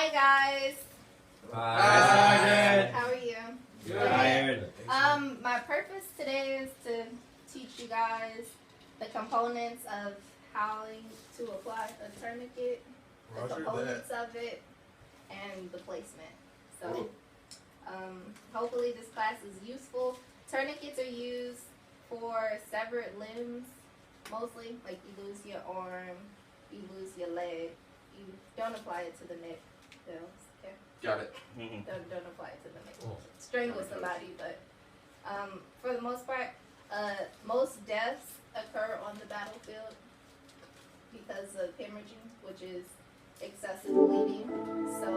Hi guys. Hi. How are you? Good. My purpose today is to teach you guys the components of how to apply a tourniquet, the components of it, and the placement. So, hopefully this class is useful. Tourniquets are used for severed limbs, mostly. Like you lose your arm, you lose your leg. You don't apply it to the neck. Okay? Got it. Don't apply it to the neck. Strangle somebody, but for the most part, most deaths occur on the battlefield because of hemorrhaging, which is excessive bleeding. So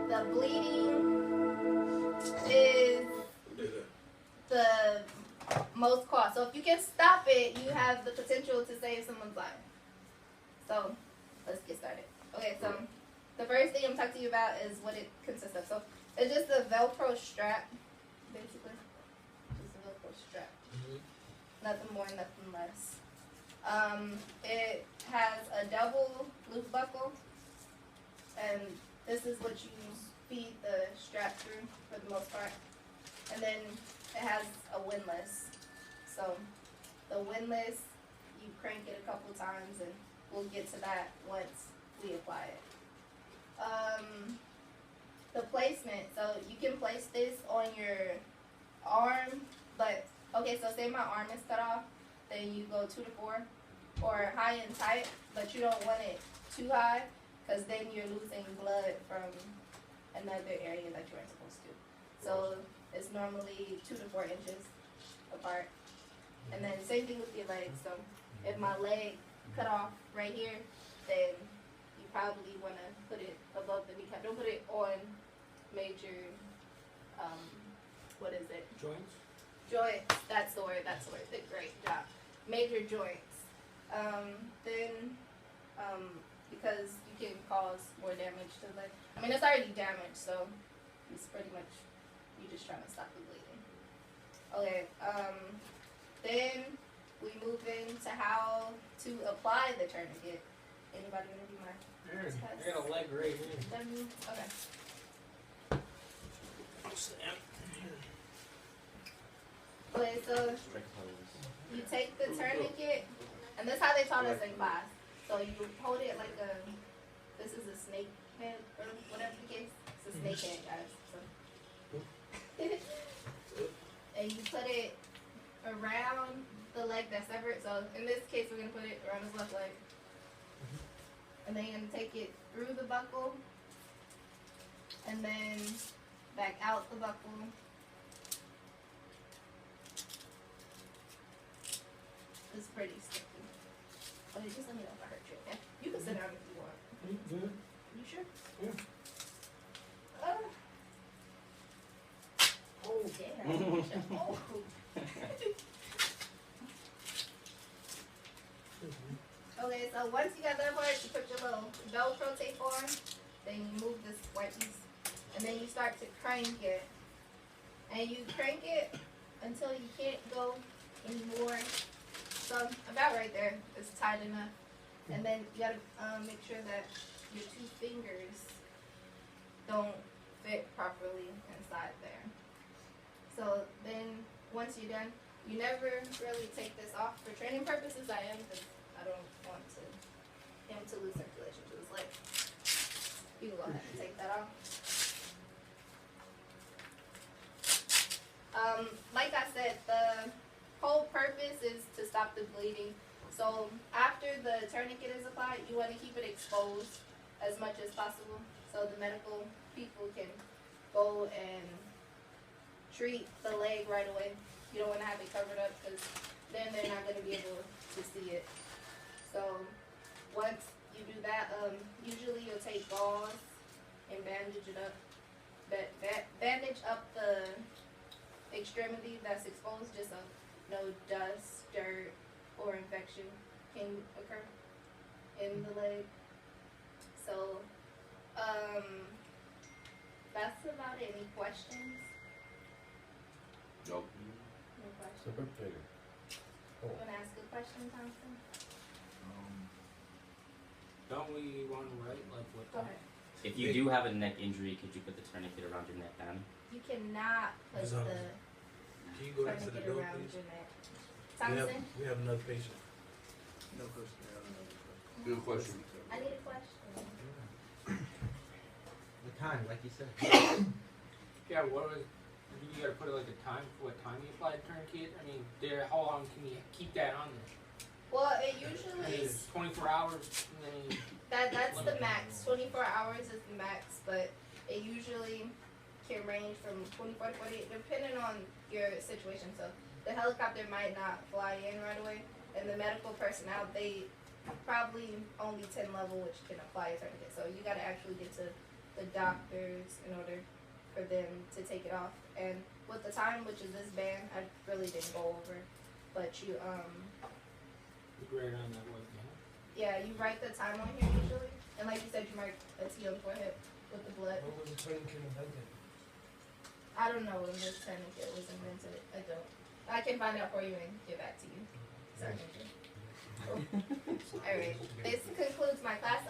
the bleeding is the most cost. So if you can stop it, you have the potential to save someone's life. So let's get started. Okay, so the first thing I'm talking to you about is what it consists of. So it's just a Velcro strap, basically. Just a Velcro strap. Nothing more, nothing less. It has a double loop buckle, and this is what you feed the strap through for the most part. And then it has a windlass. So the windlass, you crank it a couple times, and we'll get to that once we apply it. The placement, so you can place this on your arm, but okay, so say my arm is cut off, then you go 2 to 4, or high and tight, but you don't want it too high, because then you're losing blood from another area that you aren't supposed to. So it's normally 2 to 4 inches apart. And then same thing with your legs. So if my leg cut off right here, then you probably want to put it above the kneecap. Don't put it on major, what is it? Joints? Joints. That's the word. Great job. Major joints. Because you can cause more damage to the leg. I mean, it's already damaged, so it's pretty much, you're just trying to stop the bleeding. Okay, then we move into how to apply the tourniquet. Anybody want to do my test? I got a leg right here. Okay. Okay, so you take the tourniquet, and this is how they taught us in class. So you hold it like this is a snake head, or whatever the case. It's a snake head, guys. So. And you put it around the leg that's severed. So in this case, we're going to put it around his left leg. And then you're going to take it through the buckle, and then back out the buckle. It's pretty sticky. Okay, just let me know if I hurt you, okay? You can sit down if you want. Good. You sure? Yeah. Oh, damn. Oh. Okay, so once you got that part, you put your little Velcro tape on, then you move this white piece, and then you start to crank it. And you crank it until you can't go anymore. So about right there, it's tight enough. And then you gotta make sure that your 2 fingers don't fit properly inside there. So then once you're done, you never really take this off. For training purposes, I am, because I don't want him to lose circulation to his leg. You can go ahead and take that off. Like I said, the whole purpose is to stop the bleeding. So after the tourniquet is applied, you want to keep it exposed as much as possible, so the medical people can go and treat the leg right away. You don't want to have it covered up, because then they're not going to be able to see it. So once you do that, usually you'll take gauze and bandage it up. Bandage up the extremity that's exposed, just so no dust, dirt, or infection can occur in the leg. So that's about it. Any questions? Nope. No questions. Super big. You want to ask a question, Thompson? Don't we want to write like what? Go ahead. If you do have a neck injury, could you put the tourniquet around your neck then? You cannot put Ms. the Officer, can you go back to the tourniquet door, around please? your neck. We Thompson, have another patient. No question. Good question. I need a question. The time, like you said. Yeah, what was, you gotta put like a time, for what time you applied tourniquet? I mean, how long can you keep that on there? Well, it I usually mean, is, it's 24 hours, and then, that's the max. 24 hours is the max, but it usually can range from 24 to 48, depending on your situation. So the helicopter might not fly in right away, and the medical personnel, they probably only 10 level, which can apply a tourniquet. So you gotta actually get to the doctors in order for them to take it off. And with the time, which is this band, I really didn't go over, but you you grade on that way, yeah, you write the time on here usually, and like you said, you mark a T on the forehead with the blood. What was the tourniquet invented? I don't know when this tourniquet was invented. I don't. I can find out for you and get back to you. Sorry. Alright, this concludes my class.